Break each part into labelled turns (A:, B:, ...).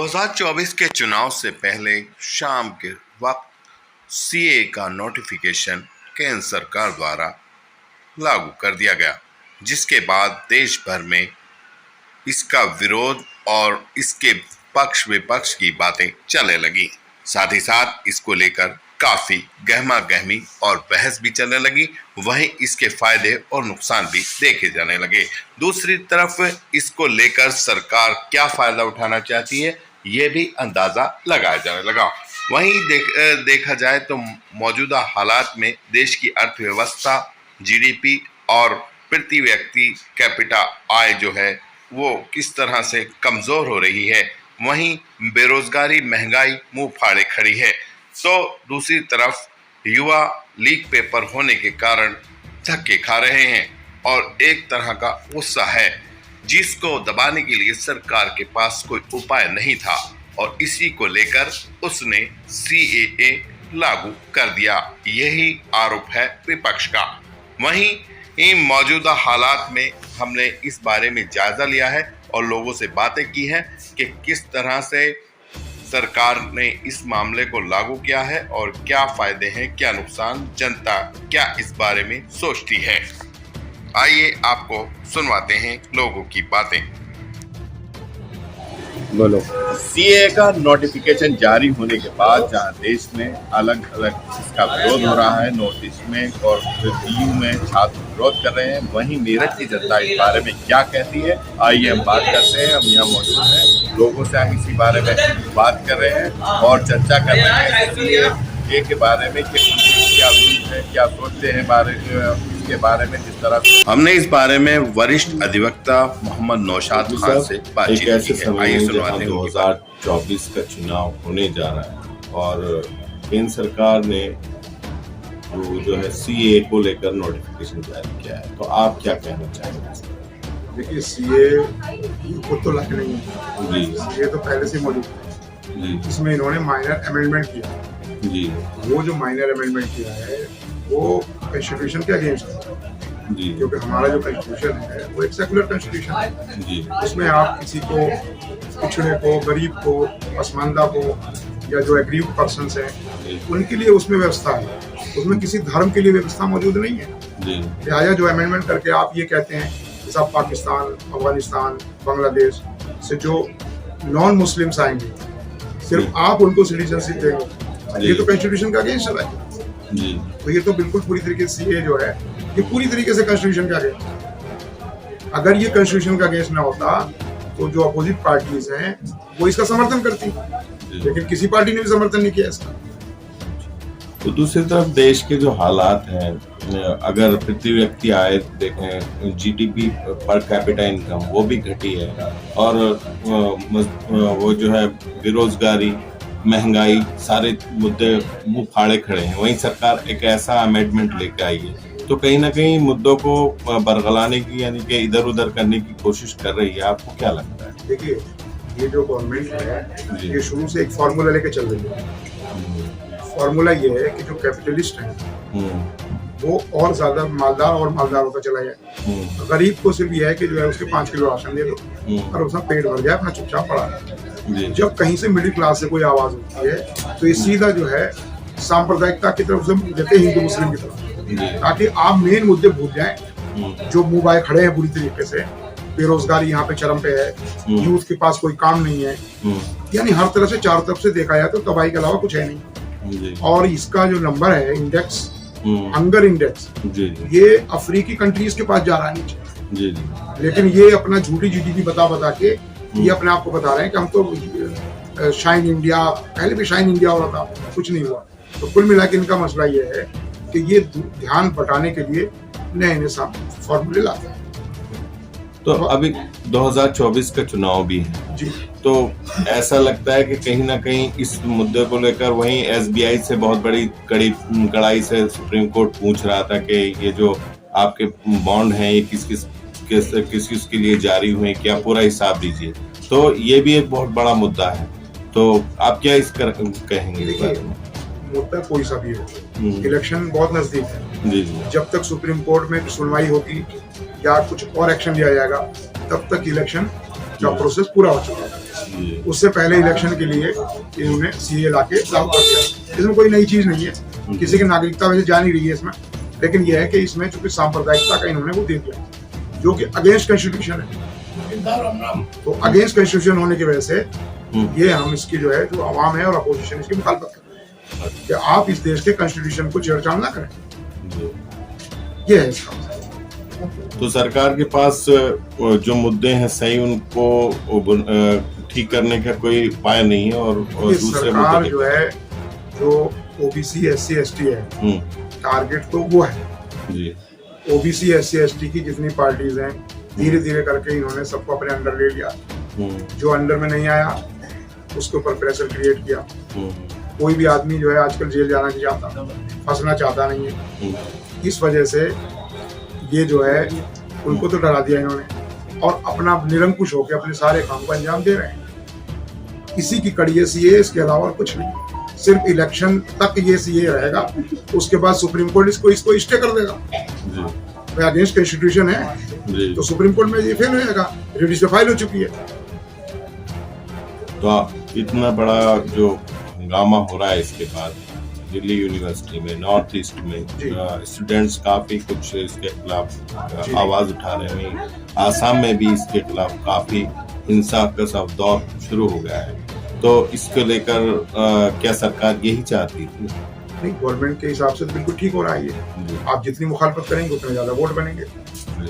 A: 2024 के चुनाव से पहले शाम के वक्त सीए का नोटिफिकेशन केंद्र सरकार द्वारा लागू कर दिया गया, जिसके बाद देश भर में इसका विरोध और इसके पक्ष विपक्ष की बातें चलने लगी। साथ ही साथ इसको लेकर काफी गहमा गहमी और बहस भी चलने लगी। वहीं इसके फायदे और नुकसान भी देखे जाने लगे। दूसरी तरफ इसको लेकर सरकार क्या फायदा उठाना चाहती है, ये भी अंदाजा लगाया जाने लगा। वहीं देखा जाए तो मौजूदा हालात में देश की अर्थव्यवस्था, जीडीपी और प्रति व्यक्ति कैपिटा आय जो है वो किस तरह से कमजोर हो रही है। वहीं बेरोजगारी, महंगाई मुंह फाड़े खड़ी है। तो दूसरी तरफ युवा लीक पेपर होने के कारण धक्के खा रहे हैं और एक तरह का गुस्सा है जिसको दबाने के लिए सरकार के पास कोई उपाय नहीं था और इसी को लेकर उसने सीएए लागू कर दिया। यही आरोप है विपक्ष का। वहीं इन मौजूदा हालात में हमने इस बारे में जायजा लिया है और लोगों से बातें की हैं कि किस तरह से सरकार ने इस मामले को लागू किया है और क्या फायदे हैं, क्या नुकसान, जनता क्या इस बारे में सोचती है। आइए आपको सुनवाते हैं लोगों की बातें।
B: बोलो। सीए का नोटिफिकेशन जारी होने के बाद जहां देश में अलग अलग इसका विरोध हो रहा है, नॉर्थ ईस्ट में और यूपी में छात्र विरोध कर रहे हैं, वहीं मेरठ की जनता इस बारे में क्या कहती है, आइए हम बात करते हैं। हम यहाँ मौजूद हैं, लोगों से हम इसी बारे में बात कर रहे हैं और चर्चा कर रहे हैं सीए के बारे में कि क्या व्यूज है, क्या सोचते हैं के बारे में। जिस तरह
A: हमने इस बारे में वरिष्ठ अधिवक्ता मोहम्मद नौशाद खान से बातचीत
C: की है। आइए सुनवाते हैं। 2024 का चुनाव होने जा रहा है और केंद्र सरकार ने जो है सीए को लेकर नोटिफिकेशन जारी किया है, तो आप क्या कहना चाहेंगे?
D: देखिए, सीए खुद तो लाके नहीं है जी, सीए तो पहले से मौजूद है। इसमें इन्होंने माइनर अमेंडमेंट किया जी। वो जो माइनर अमेंडमेंट किया है वो कॉन्स्टिट्यूशन के अगेंस्ट है जी, क्योंकि हमारा जो कॉन्स्टिट्यूशन है वो एक सेकुलर कॉन्स्टिट्यूशन है जी। उसमें आप किसी को, पिछड़े को, गरीब को, पसमानदा को या जो एग्रीव पर्सन्स हैं उनके लिए उसमें व्यवस्था है, उसमें किसी धर्म के लिए व्यवस्था मौजूद नहीं है जी। लिहाजा जो अमेंडमेंट करके आप ये कहते हैं कि सब पाकिस्तान, अफगानिस्तान, बांग्लादेश से जो नॉन मुस्लिम्स आएंगे सिर्फ आप उनको सिटीजनशिप देंगे, ये तो कॉन्स्टिट्यूशन का अगेंस्ट है जी। तो ये तो बिल्कुल पूरी तरीके से ये जो है ये पूरी तरीके से कॉन्स्टिट्यूशन का अगेंस्ट। अगर ये कॉन्स्टिट्यूशन का अगेंस्ट ना होता तो जो अपोजिट पार्टीज हैं वो इसका समर्थन करती, लेकिन किसी पार्टी ने भी समर्थन नहीं किया इसका।
C: तो दूसरी तरफ देश के जो हालात हैं, अगर प्रति व्यक्ति आय देखें, जीडीपी पर कैपिटा इनकम वो भी घटी है और वो जो है बेरोजगारी, महंगाई, सारे मुद्दे मुंह फाड़े खड़े हैं। वहीं सरकार एक ऐसा अमेंडमेंट लेकर आई है तो कहीं ना कहीं मुद्दों को बरगलाने की यानी कि इधर उधर करने की कोशिश कर रही है। आपको क्या लगता है?
D: देखिए, ये जो गवर्नमेंट है ये शुरू से एक फार्मूला लेके चल रही है। फार्मूला ये है कि जो कैपिटलिस्ट है वो और ज्यादा मालदार और मालदार होता चला जाए, गरीब को सिर्फ ये है कि जो है उसके 5 किलो राशन दे दो और उसका पेट भर जाए, अपना चुपचाप पड़ा है। जब कहीं से मिडिल क्लास से कोई आवाज होती है तो ये सीधा जो है सांप्रदायिकता की तरफ से देते हिंदू मुस्लिम की तरफ, ताकि आप मेन मुद्दे भूल जाएं जो मुंह बाए खड़े हैं पूरी तरीके से। बेरोजगारी यहाँ पे चरम पे है, यूथ के पास कोई काम नहीं है, यानी हर तरह से चारों तरफ से देखा जाए तो तबाही के अलावा कुछ है नहीं। और इसका जो नंबर है इंडेक्स, हंगर इंडेक्स, ये अफ्रीकी कंट्रीज के पास जा रहा है नीचे, लेकिन ये अपना झूठी जीडीपी बता के ये अपने आप को बता रहे हैं कि हम तो शाइन इंडिया, पहले भी शाइन इंडिया हो रहा था, कुछ नहीं हुआ। तो कुल मिला के इनका मसला ये है कि ये ध्यान बटाने के लिए नए नए फॉर्मूले लाते हैं।
C: तो अभी 2024 का चुनाव भी है जी, तो ऐसा लगता है कि कहीं ना कहीं इस मुद्दे को लेकर वहीं एसबीआई से बहुत बड़ी कड़ाई से सुप्रीम कोर्ट पूछ रहा था कि ये जो आपके बॉन्ड हैं ये किस किस के लिए जारी हुए, क्या पूरा हिसाब दीजिए। तो ये भी एक बहुत बड़ा मुद्दा है, तो आप क्या कहेंगे इस बारे में?
D: मुद्दा कोई सा भी हो, इलेक्शन बहुत नजदीक है जी। जब तक सुप्रीम कोर्ट में सुनवाई होगी या कुछ और एक्शन लिया जाएगा तब तक इलेक्शन का प्रोसेस पूरा हो चुका है।
C: जी।
D: उससे पहले इलेक्शन के लिए इन्होंने सीए लाके लागू कर दिया। इसमें कोई नई चीज नहीं है, किसी की नागरिकता वैसे जा नहीं रही है इसमें, लेकिन यह है कि इसमें चूंकि सांप्रदायिकता का इन्होंने वो दे दिया, जो कि अगेंस्ट कॉन्स्टिट्यूशन है। तो अगेंस्ट कॉन्स्टिट्यूशन होने की वजह से ये हम इसकी जो है, जो आवाम है और अपोजिशन इसकी मुखालफत कर रहे हैं कि आप इस देश के कॉन्स्टिट्यूशन को छेड़छाड़ ना करें। ये है इसका।
C: तो सरकार के पास जो मुद्दे हैं सही, उनको ठीक करने का कोई उपाय नहीं है, और दूसरे
D: सरकार
C: मुद्दे
D: जो है, जो ओबीसी SC ST है, टारगेट तो वो है
C: जी।
D: ओबीसी SC ST की जितनी पार्टीज हैं, धीरे धीरे करके इन्होंने सबको अपने अंडर ले लिया। जो अंडर में नहीं आया उसके ऊपर प्रेशर क्रिएट किया। कोई भी आदमी जो है आजकल जेल जाना नहीं चाहता, फंसना चाहता नहीं है। इस वजह से ये जो है उनको तो डरा दिया इन्होंने, और अपना निरंकुश होकर अपने सारे काम को अंजाम दे रहे हैं। इसी की कड़ी है सीए, इसके अलावा और कुछ नहीं। सिर्फ इलेक्शन तक ये सीए रहेगा, उसके बाद सुप्रीम कोर्ट इसको स्टे कर देगा। अगेंस्ट कॉन्स्टिट्यूशन है तो सुप्रीम कोर्ट में ये फेल हो जाएगा, जुडिस पे फाइल हो चुकी है।
C: तो इतना बड़ा जो हंगामा हो रहा है इसके बाद दिल्ली यूनिवर्सिटी में, नॉर्थ ईस्ट में स्टूडेंट्स काफी कुछ इसके खिलाफ आवाज उठा रहे हैं। आसाम में भी इसके खिलाफ काफी हिंसा का सब दौर शुरू हो गया है। तो इसको लेकर क्या सरकार यही चाहती थी?
D: नहीं, गवर्नमेंट के हिसाब से तो बिल्कुल ठीक हो रहा है ये। आप जितनी मुखालफत करेंगे उतने ज्यादा वोट बनेंगे।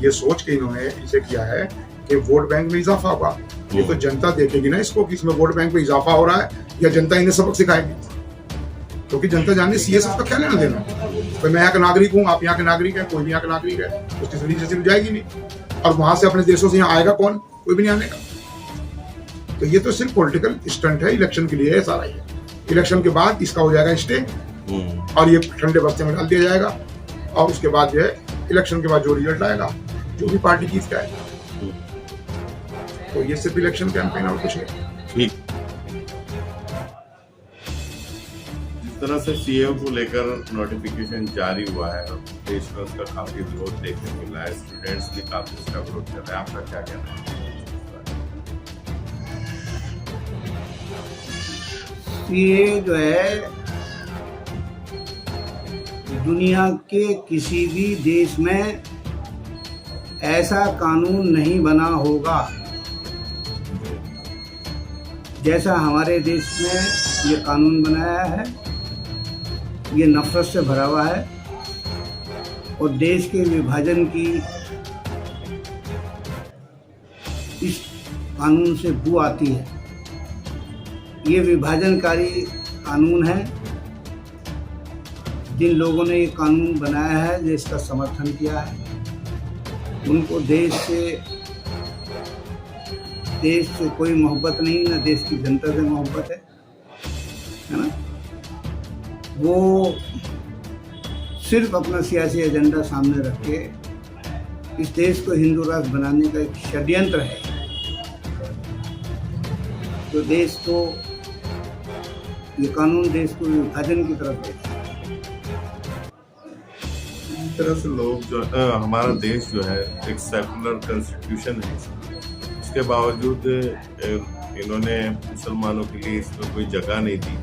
D: ये सोच के इन्होंने इसे किया है कि वोट बैंक में इजाफा होगा। ये तो जनता देखेगी ना इसको कि इसमें वोट बैंक में इजाफा हो रहा है, या जनता इन्हें सबक सिखाएगी। क्योंकि जनता जानने सीए सबका क्या लेना देना। तो मैं यहाँ का नागरिक हूँ, आप यहाँ के नागरिक है, कोई भी यहाँ का नागरिक है, उसकी जिंदगी से जाएगी नहीं। और वहां से अपने देशों से यहाँ आएगा कौन? कोई भी नहीं आने का। तो ये तो सिर्फ पॉलिटिकल स्टंट है, इलेक्शन के लिए है सारा ये। इलेक्शन के बाद इसका हो जाएगा स्टे, और ये ठंडे बस्ते में डाल दिया जाएगा, और उसके बाद जो है इलेक्शन के बाद जो रिजल्ट आएगा, जो भी पार्टी जीत का है, तो ये सिर्फ इलेक्शन कैंपेन और कुछ नहीं।
C: ठीक। जिस तरह से सीए को लेकर नोटिफिकेशन जारी हुआ है, देश में उसका काफी विरोध देखने को मिला है। स्टूडेंट्स भी काफी इसका विरोध कर रहे हैं। आपका क्या कहना है?
E: सीए जो है दुनिया के किसी भी देश में ऐसा कानून नहीं बना होगा जैसा हमारे देश में ये कानून बनाया है। ये नफरत से भरा हुआ है और देश के विभाजन की इस कानून से बू आती है। ये विभाजनकारी कानून है। जिन लोगों ने ये कानून बनाया है, जिसका समर्थन किया है, उनको देश से कोई मोहब्बत नहीं, ना देश की जनता से मोहब्बत है ना। वो सिर्फ अपना सियासी एजेंडा सामने रख के इस देश को हिंदू राष्ट्र बनाने का एक षड्यंत्र है। तो देश को ये कानून देश को विभाजन की तरफ देता है।
C: इस तरह से लोग जो हमारा देश जो है एक सेकुलर कॉन्स्टिट्यूशन है, उसके बावजूद इन्होंने मुसलमानों के लिए इसमें कोई जगह नहीं दी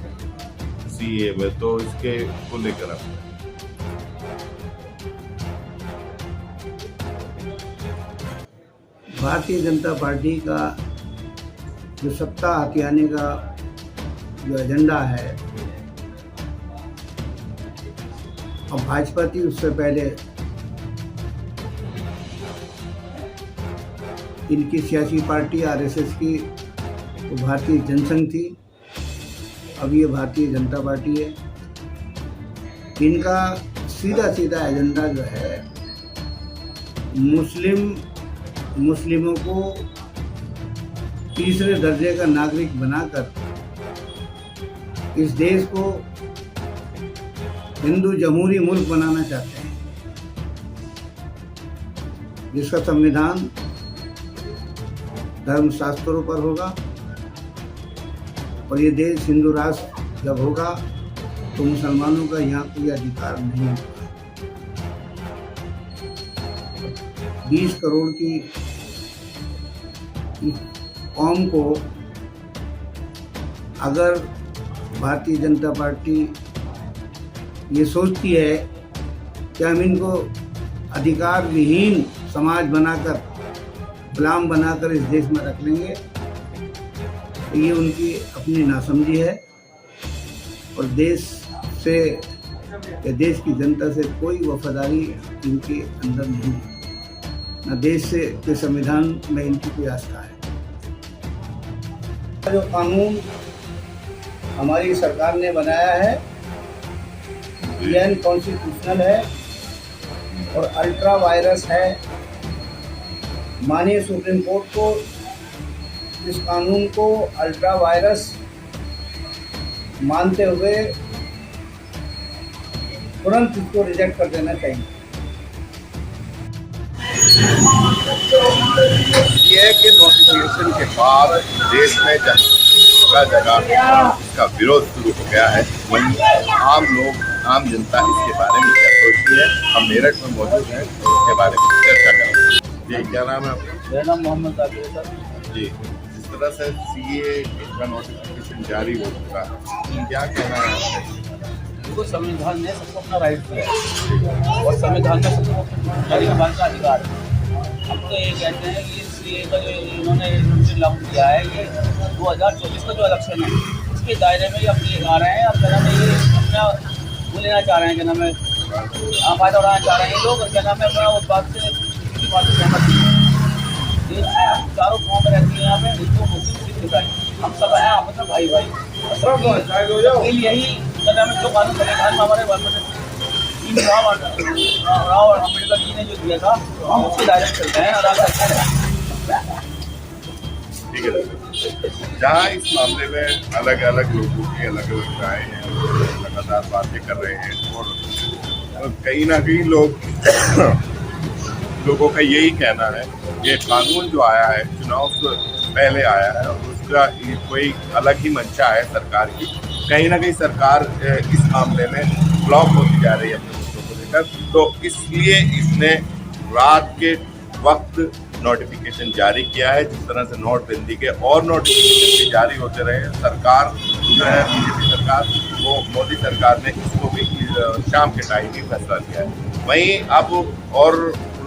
C: सीए में। तो इसके को लेकर आप
E: भारतीय जनता पार्टी का जो सत्ता हाथी आने का जो एजेंडा है, और भाजपा थी उससे पहले इनकी सियासी पार्टी आरएसएस की वो भारतीय जनसंघ थी, अब ये भारतीय जनता पार्टी है। इनका सीधा सीधा एजेंडा जो है मुस्लिमों को तीसरे दर्जे का नागरिक बनाकर इस देश को हिंदू जमहूरी मुल्क बनाना चाहते हैं, जिसका संविधान धर्म शास्त्रों पर होगा। और ये देश हिंदू राष्ट्र जब होगा तो मुसलमानों का यहाँ कोई अधिकार नहीं होगा। 20 करोड़ की कौम को अगर भारतीय जनता पार्टी ये सोचती है कि हम इनको अधिकार विहीन समाज बनाकर, गुलाम बनाकर इस देश में रख लेंगे, तो ये उनकी अपनी नासमझी है और देश से या देश की जनता से कोई वफादारी इनके अंदर नहीं है, न देश से के संविधान में इनकी कोई आस्था है। जो कानून हमारी सरकार ने बनाया है ये अनकॉन्स्टिट्यूशनल है और अल्ट्रा वायरस है। माननीय सुप्रीम कोर्ट को इस कानून को अल्ट्रा वायरस मानते हुए तुरंत इसको रिजेक्ट कर देना चाहिए।
B: ये के नोटिफिकेशन के बाद देश में जगह जगह इसका विरोध शुरू हो गया है। वहीं आम जनता इसके बारे में क्या सोचती है, हम मेरठ में मौजूद हैं, इसके बारे में चर्चा करेंगे। जी, क्या नाम है आपका?
F: मेरा नाम मोहम्मद आबिद है सर।
B: जी, जिस तरह से सीए का नोटिफिकेशन जारी हो चुका है, क्या कहना है आपका?
F: देखो, संविधान ने सबको अपना राइट दिया है और संविधान में सबको जारी का अधिकार है। हम तो ये कहते हैं कि सीए का जो इन्होंने लागू किया है, ये 2024 का जो इलेक्शन है उसके दायरे में ये अपने आ रहे हैं। अब क्या नाम है, ये अपना वो लेना चाह रहे हैं, क्या नाम है, फायदा उठाना चाह रहे हैं लोग, और क्या नाम है, अपना उस बात से किसी बात से सहमत नहीं है। देश में चारों गाँव में रहती है, यहाँ पे हिंदू मुस्लिम सिख ईसाई हम सब हैं आपस में भाई भाई। यही क्या नाम है, जो कानून संविधान में हमारे राव और अम्बेडकर जी ने जो दिया था, हम उसके दायरे में चलते हैं।
B: ठीक है, जहाँ इस मामले में अलग अलग लोगों की अलग अलग राय हैं, लगातार बातें कर रहे हैं और कहीं ना कहीं लोगों का यही कहना है ये कानून जो आया है चुनाव से पहले आया है और उसका कोई अलग ही मंशा है सरकार की। कहीं ना कहीं सरकार इस मामले में ब्लॉक होती जा रही है अपने मुद्दों को लेकर, तो इसलिए इसने रात के वक्त नोटिफिकेशन जारी किया है। जिस तरह से नोटबंदी के और नोटिफिकेशन भी जारी होते रहे, सरकार जो है बीजेपी सरकार, वो मोदी सरकार ने इसको भी शाम के टाइम ही फैसला लिया है। वहीं अब और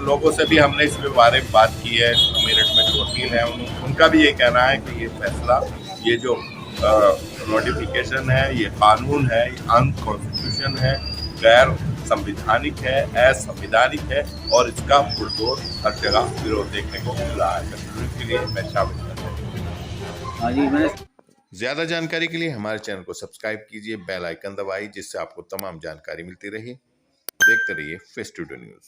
B: लोगों से भी हमने इसके बारे में बात की है, मेरठ में जो वकील हैं उनका भी ये कहना है कि ये फैसला, ये जो नोटिफिकेशन है, ये कानून है, ये अनकॉन्स्टिट्यूशन है, गैर संविधानिक है, असंवैधानिक है और इसका पुरजोर हर जगह विरोध देखने को मिल रहा है। इसके लिए मैं शामिल
A: ज्यादा जानकारी के लिए हमारे चैनल को सब्सक्राइब कीजिए, बेल आइकन दबाइए, जिससे आपको तमाम जानकारी मिलती रहे। देखते रहिए फेस टुडे न्यूज।